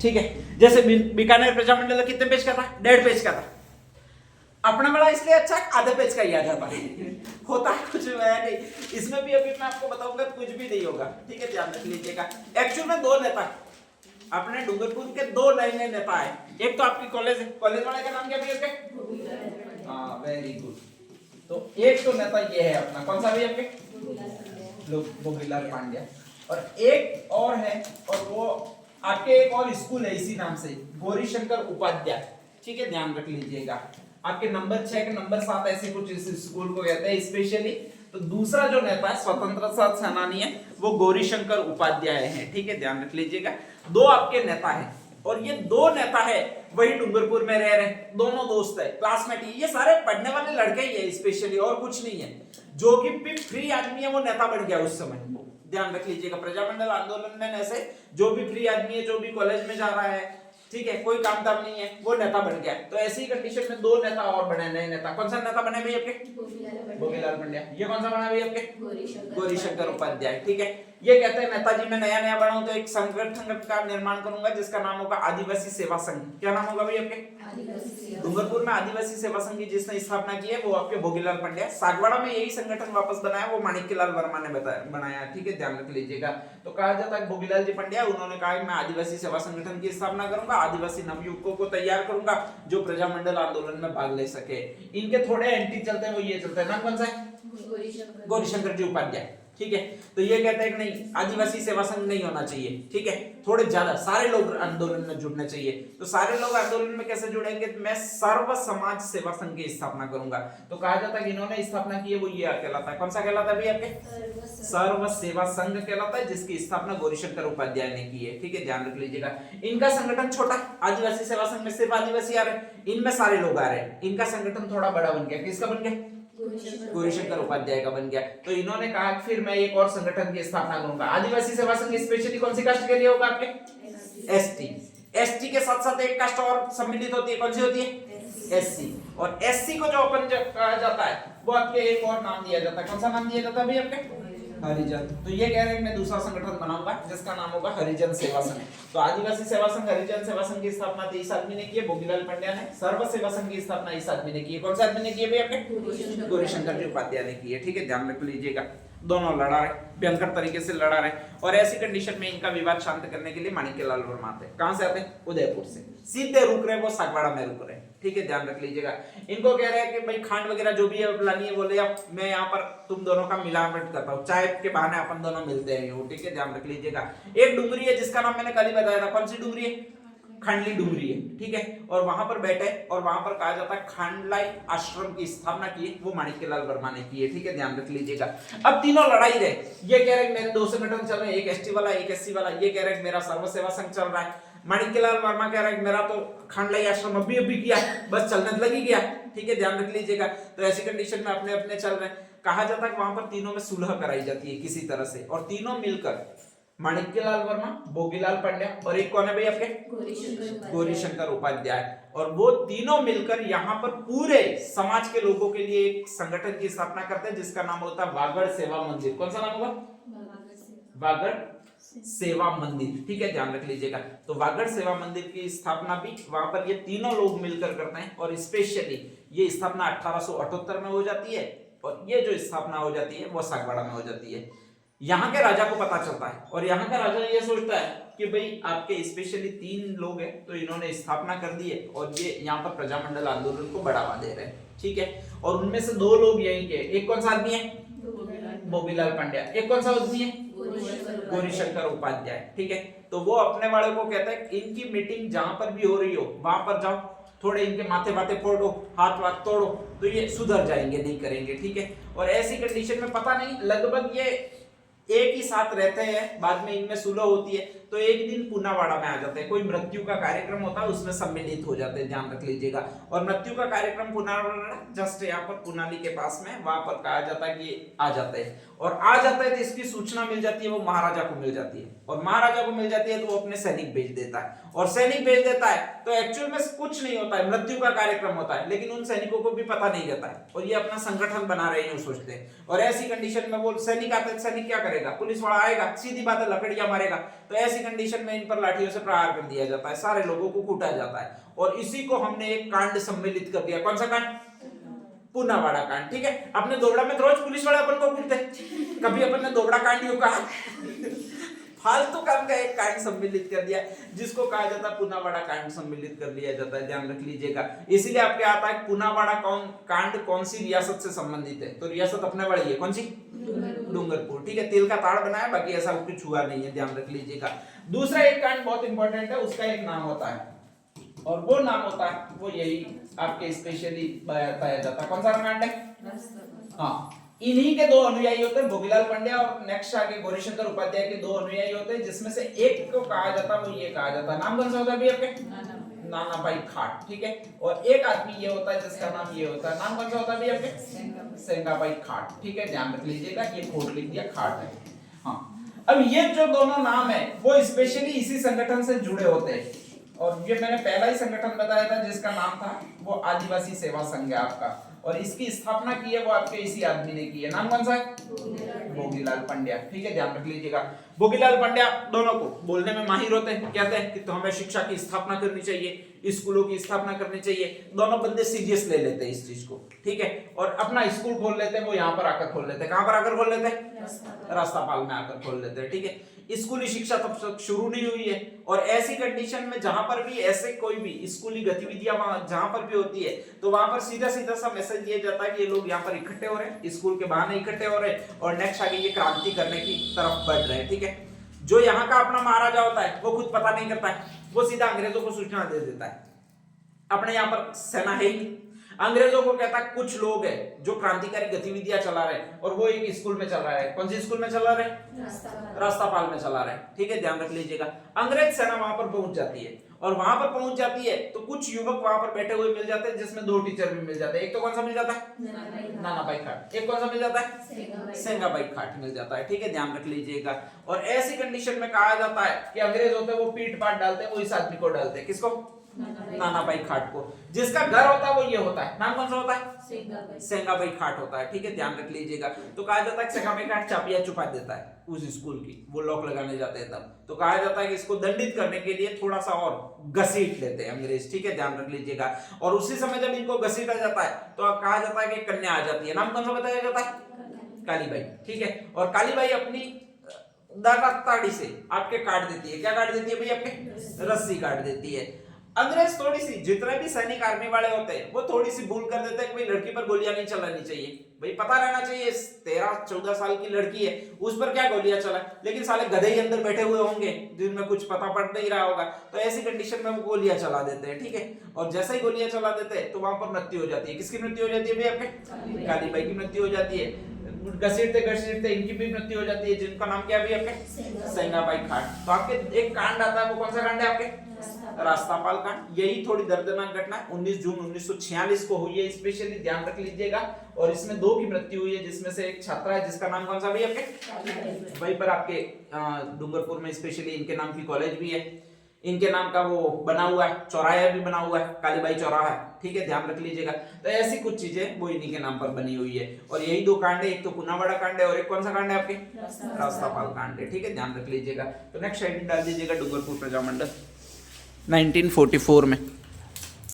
ठीक है। जैसे बीकानेर प्रजामंडल कितने पेज का था? 1.5 पेज का था। अपना बड़ा इसलिए अच्छा आधे पेज का ही आ जाता है होता है कुछ है नहीं। इसमें भी अभी मैं आपको बताऊंगा कुछ भी नहीं होगा, ठीक है, ध्यान रख लीजिएगा। एक्चुअल में 2 नेता अपने डूंगरपुर के 2 नए नेता है। एक तो आपकी कॉलेज है, कॉलेज वाले का नाम क्या भैया आपके? हाँ, वेरी गुड। तो एक तो नेता ये है अपना, कौन सा भी आपके? भोगीलाल पांड्या। और एक और है, और वो आपके एक और स्कूल है इसी नाम से, गौरीशंकर उपाध्याय, ठीक है, ध्यान रख लीजिएगा। आपके नंबर 6 के नंबर 7 ऐसे कुछ इस स्कूल को कहते हैं स्पेशली। तो दूसरा जो नेता है स्वतंत्रता सेनानी है वो गौरीशंकर उपाध्याय है, ठीक है, ध्यान रख लीजिएगा। 2 आपके नेता है, और ये 2 नेता है वही डूंगरपुर में रह रहे, दोनों दोस्त है, क्लासमेट है, ये सारे पढ़ने वाले लड़के ही है स्पेशली, और कुछ नहीं है। जो कि फ्री आदमी है वो नेता बन गया उस समय, ध्यान रख लीजिएगा। प्रजामंडल आंदोलन में ऐसे जो भी फ्री आदमी है, जो भी कॉलेज में जा रहा है, ठीक है, कोई काम धाम नहीं है, वो नेता बन गया। तो ऐसी कंडीशन में 2 नेता और बने, नए नेता। कौन सा नेता बने भाई आपके? भोगीलाल पांड्या। ये कौन सा बना भाई आपके? गौरीशंकर उपाध्याय, ठीक है। ये कहते हैं नेताजी मैं नया नया बना हूं तो एक संगठन का निर्माण करूंगा जिसका नाम होगा आदिवासी सेवा संघ। क्या नाम होगा भाई आपके? डूंगरपुर में आदिवासी सेवा संघ की जिसने स्थापना की है वो आपके भोगीलाल पांड्या। सागवाड़ा में यही संगठन वापस बनाया, वो माणिक्यलाल वर्मा ने बनाया, ठीक है, ध्यान रख लीजिएगा। तो कहा जाता है भोगीलाल जी पांड्या, उन्होंने कहा मैं आदिवासी सेवा संगठन की स्थापना करूंगा, आदिवासी नवयुवकों को तैयार करूंगा जो प्रजामंडल आंदोलन में भाग ले सके। इनके थोड़े एंटी चलते हैं, वो ये चलते हैं, नाम कौन सा है? गौरीशंकर जी उपाध्याय, ठीक है। तो ये कहते हैं कि नहीं, आदिवासी सेवा संघ नहीं होना चाहिए, ठीक है, थोड़े ज्यादा सारे लोग आंदोलन में जुड़ने चाहिए। तो सारे लोग आंदोलन में कैसे जुड़ेंगे? मैं सर्व समाज सेवा संघ की स्थापना करूंगा। तो कहा जाता है कि इन्होंने स्थापना की है वो ये कहलाता है, कौन सा कहलाता है भैया आपके? सर्व सेवा संघ कहलाता है, जिसकी स्थापना गौरीशंकर उपाध्याय ने की है, ठीक है, ध्यान रख लीजिएगा। इनका संगठन छोटा, आदिवासी सेवा संघ में सिर्फ आदिवासी आ रहे, इनमें सारे लोग आ रहे हैं। इनका संगठन थोड़ा बड़ा बन गया, किसका बन गया? गौरीशंकर उपाध्याय का बन गया। तो इन्होंने कहा फिर मैं एक और संगठन की स्थापना करूंगा। आदिवासी सेवा संघ स्पेशली कौन सी कास्ट के लिए होगा आपके? एसटी। एसटी के साथ साथ एक कास्ट और सम्मिलित होती है, कौन सी होती है? एससी। और एससी को जो ओपन कहा जाता है वो आपके एक और नाम दिया जाता है, कौन सा नाम दिया जाता है भाई आपके? हरिजन। तो ये कह रहे हैं मैं दूसरा संगठन बनाऊंगा जिसका नाम होगा हरिजन सेवा संघ। तो आदिवासी सेवा संघ, हरिजन सेवा संघ की स्थापना इस आदमी ने की है, भोगीलाल पांड्या ने। सर्व सेवा संघ की स्थापना इस आदमी ने की है, कौन सा आदमी ने की है भाई आपके? गौरीशंकर जी उपाध्याय ने की है, ठीक है, ध्यान रख लीजिएगा। दोनों लड़ा रहे, भयंकर तरीके से लड़ा रहे, और ऐसी कंडीशन में इनका विवाद शांत करने के लिए माणिक्यलाल वर्मा आते हैं। कहां से आते हैं? उदयपुर से। सीधे रुक रहे वो सागवाड़ा में रुक रहे, ठीक है, ध्यान रख लीजिएगा। इनको कह रहे हैं कि भाई खांड वगैरह जो भी है लानी है, बोले आप मैं यहाँ पर तुम दोनों का मिलावट करता हूँ, चाय के बहाने अपन दोनों मिलते हैं, ठीक है, ध्यान रख लीजिएगा। एक डुंगरी है जिसका नाम मैंने कल ही बताया था, कौन सी डुंगरी है? खांडली डुंगरी है, ठीक है, और वहां पर बैठे, और वहां पर कहा जाता है खांडलाई आश्रम की स्थापना की वो माणिक्यलाल वर्मा ने की है, ठीक है, ध्यान रख लीजिएगा। अब तीनों लड़ाई रहे, ये कह रहे हैं मेरे 2 संगठन चल रहे हैं, एक एसटी वाला एक एससी वाला, ये कह रहे हैं मेरा सर्व सेवा संघ चल रहा है। माणिक्यलाल वर्मा कह रहा है मेरा तो खांडलाई आश्रम अभी किया, बस चलने लगी गया, ठीक है, ध्यान रख लीजिएगा। तो ऐसी कंडीशन में अपने अपने चल रहे हैं। कहा जाता है कि वहां पर तीनों में सुलह कराई जाती है किसी तरह से, और तीनों मिलकर माणिक्यलाल वर्मा, भोगीलाल पांड्या और एक कौन है भाई आपके? गौरीशंकर उपाध्याय। और वो तीनों मिलकर यहाँ पर पूरे समाज के लोगों के लिए एक संगठन की स्थापना करते हैं जिसका नाम होता है वागड़ सेवा मंदिर। कौन सा नाम होगा? वागड़ सेवा मंदिर, ठीक है, ध्यान रख लीजिएगा। तो वागड़ सेवा मंदिर की स्थापना भी वहां पर ये तीनों लोग मिलकर करते हैं, और स्पेशली ये स्थापना 1878 में हो जाती है, और ये जो स्थापना हो जाती है वो सागवाड़ा में हो जाती है। यहाँ के राजा को पता चलता है, और यहाँ का राजा ये सोचता है कि भाई आपके स्पेशली 3 लोग हैं तो इन्होंने स्थापना कर दी है, और ये यहाँ पर प्रजामंडल आंदोलन को बढ़ावा दे रहे हैं, ठीक है, और उनमें से 2 लोग यहीं के, एक कौन सा आदमी है? भोगीलाल पांड्या। एक कौन सा आदमी है? गौरीशंकर उपाध्याय, ठीक है। तो वो अपने वाले को कहता है इनकी मीटिंग जहां पर भी हो रही हो वहां पर जाओ, थोड़े इनके माथे बाते फोड़ो, हाथ वाथ तोड़ो, तो ये सुधर जाएंगे, नहीं करेंगे, ठीक है। और ऐसी कंडीशन में पता नहीं लगभग ये एक ही साथ रहते हैं, बाद में इनमें सुलह होती है, तो एक दिन पूनावाड़ा में आ जाते हैं, कोई मृत्यु का कार्यक्रम होता है उसमें सम्मिलित हो जाते हैं, ध्यान रख लीजिएगा। और मृत्यु का कार्यक्रम पूनावाड़ा जस्ट यहाँ पर पुनाली के पास में, वहां पर कहा जाता है कि आ जाते हैं, और आ जाता है तो इसकी सूचना मिल जाती है, वो महाराजा को मिल जाती है, और महाराजा को मिल जाती है तो वो अपने सैनिक भेज देता है, और सैनिक भेज देता है तो एक्चुअल में कुछ नहीं होता है, मृत्यु का कार्यक्रम होता है, लेकिन उन सैनिकों को भी पता नहीं रहता है, और ये अपना संगठन बना रहे हैं सोचते हैं। और ऐसी कंडीशन में वो सैनिक आते हैं, सैनिक क्या करेगा? पुलिस वाला आएगा, सीधी बात है, लकड़ियां मारेगा, तो ऐसी कंडीशन में इन पर लाठियों से प्रहार कर दिया जाता है, सारे लोगों को कूटा जाता है। और इसी को हमने एक कांड सम्मिलित कर दिया। कौन सा कांड? पूनावाड़ा कांड। ठीक है, अपने दोबड़ा में रोज पुलिस वाले अपन को कूटते, कभी अपन ने दोबड़ा कांड यूं कहा? फालतू काम का एक कांड सम्मिलित कर दिया, जिसको कहा जाता है पूनावाड़ा कांड सम्मिलित कर दिया जाता है, ध्यान रख लीजिएगा। इसीलिए आपके आता है पूनावाड़ा कांड कौन सी रियासत से संबंधित है, तो रियासत अपने वाली है, कौन सी? डूंगरपुर। ठीक है, तिल का ताड़ बनाया, बाकी ऐसा कुछ हुआ नहीं है, ध्यान रख लीजिएगा। दूसरा एक कांड बहुत इंपॉर्टेंट है, उसका एक नाम होता है, और वो नाम होता है, वो यही आपके स्पेशली बताया जाता है। कौन सा कांड है? हाँ, इन्हीं के दो अनुयायी होते हैं, भोगीलाल पंड्या और नेक्स्ट आगे गौरीशंकर उपाध्याय के दो अनुयायी होते हैं, जिसमें से एक को कहा जाता है, वो ये कहा जाता है, नाम कौन सा होता है अभी आपके? नाना भाई खाट। ठीक है, और एक आदमी ये होता है जिसका नाम ये होता है, नाम कौन सा होता है अभी आपके? सेंगा भाई खाट। ठीक है, ध्यान रख लीजिएगा, ये खोट लिख दिया, खाट है। हाँ, अब ये जो दोनों नाम है वो स्पेशली इसी संगठन से जुड़े होते हैं, और ये मैंने पहला ही संगठन बताया था जिसका नाम था वो आदिवासी सेवा संघ है आपका, और इसकी स्थापना की है वो आपके इसी आदमी ने की है। नाम कौन सा है? भोगीलाल पंड्या। ठीक है, ध्यान रख लीजिएगा। भोगीलाल पंड्या दोनों को बोलने में माहिर होते हैं, कहते हैं कि तो हमें शिक्षा की स्थापना करनी चाहिए, स्कूलों की स्थापना करनी चाहिए। दोनों बंदे सीरियस ले लेते हैं इस चीज को। ठीक है, और अपना स्कूल खोल लेते हैं, वो यहाँ पर आकर खोल लेते हैं। कहाँ पर आकर खोल लेते हैं? रास्तापाल में आकर खोल लेते हैं। ठीक है, स्कूली शिक्षा तब तक शुरू नहीं हुई है, और ऐसी कंडीशन में जहां पर भी ऐसे कोई भी स्कूली गतिविधियां जहां पर भी होती है, तो वहां पर सीधा सीधा सा मैसेज दिया जाता है कि ये लोग यहाँ पर इकट्ठे हो रहे हैं, स्कूल के बहाने इकट्ठे हो रहे हैं, और नेक्स्ट आगे ये क्रांति करने की तरफ बढ़ रहे हैं। ठीक है, जो यहाँ का अपना महाराजा होता है वो खुद पता नहीं करता है, वो सीधा अंग्रेजों को सूचना दे देता है। अपने यहाँ पर सेना है ही, अंग्रेजों को कहता है कुछ लोग हैं जो क्रांतिकारी गतिविधियां चला रहे हैं, और वो एक स्कूल में चला रहा है। कौन सी स्कूल में चला रहे हैं? रास्तापाल में चला रहे हैं। ठीक है, ध्यान रख लीजिएगा। अंग्रेज सेना वहां पर पहुंच जाती है, और वहां पर पहुंच जाती है तो कुछ युवक वहां पर बैठे हुए मिल जाते हैं, जिसमें दो टीचर भी मिल जाते हैं। एक तो कौन सा मिल जाता है? नाना भाई खाट। एक कौन सा मिल जाता है? सेंगा भाई खाट मिल जाता है। ठीक है, ध्यान रख लीजिएगा। और ऐसी कंडीशन में कहा जाता है कि अंग्रेज होते हैं वो पीट पाट डालते हैं, वो इस आदमी को डालते हैं। किसको? नाना भाई खाट को। जिसका घर होता है वो ये होता है, नाम कौन सा होता है? सेंगा भाई खाट होता है। ठीक है, ध्यान रख लीजिएगा। तो कहा जाता है कि सेंगा भाई खाट चाबियां छुपा देता है उस स्कूल की, वो लॉक लगाने जाते हैं तब। तो कहा जाता है कि इसको दंडित करने के लिए थोड़ा सा और घसीट लेते हैं अंग्रेज। ठीक है, ध्यान रख लीजिएगा। और उसी समय जब इनको घसीटा जाता है तो कहा जाता है कि कन्या आ जाती है। नाम कौन सा बताया जाता है? कालीबाई। ठीक है, और कालीबाई अपनी दाढ़ी से आपके काट देती है। क्या काट देती है भाई? आपके रस्सी काट देती है। अंग्रेज थोड़ी सी, जितने भी सैनिक आर्मी वाले होते हैं वो थोड़ी सी भूल कर देते हैं कि भाई लड़की पर गोलियां नहीं चलानी चाहिए, भाई पता रहना चाहिए 13-14 साल की लड़की है, उस पर क्या गोलियां चला। लेकिन साले गधे ही अंदर बैठे हुए होंगे जिनमें कुछ पता पड़ नहीं रहा होगा, तो ऐसी कंडीशन में वो गोलियां चला देते हैं। ठीक है, और जैसे ही गोलियां चला देते हैं तो वहां पर मृत्यु हो जाती है। किसकी मृत्यु हो जाती है भाई? आपके कालीबाई की मृत्यु हो जाती है। घसीटते घसीटते इनकी भी मृत्यु हो जाती है, जिनका नाम क्या है आपके? सेंगा भाई खाट। तो आपके एक कांड आता है, वो कौन सा कांड है आपके? रास्तापाल कांड। यही थोड़ी दर्दनाक घटना 19 जून 1946 को हुई है, स्पेशली ध्यान रख लीजिएगा। और इसमें दो की मृत्यु हुई है, जिसमें से एक छात्रा है जिसका नाम कौन सा भी है आपके? वहीं पर आपके डूंगरपुर में स्पेशली इनके नाम की कॉलेज भी है, इनके नाम का वो बना हुआ है, चौराहा भी बना हुआ है, कालीबाई चौराहा। ठीक है, ध्यान रख लीजिएगा। तो ऐसी कुछ चीजें वो इन्हीं के नाम पर बनी हुई है। और यही दो कांड है, एक तो पूनावाड़ा कांड है और एक कौन सा कांड है आपके? रास्तापाल कांड है। ठीक है, ध्यान रख लीजिएगा। तो नेक्स्ट आइटम डाल दीजिएगा डूंगरपुर प्रजामंडल 1944 में।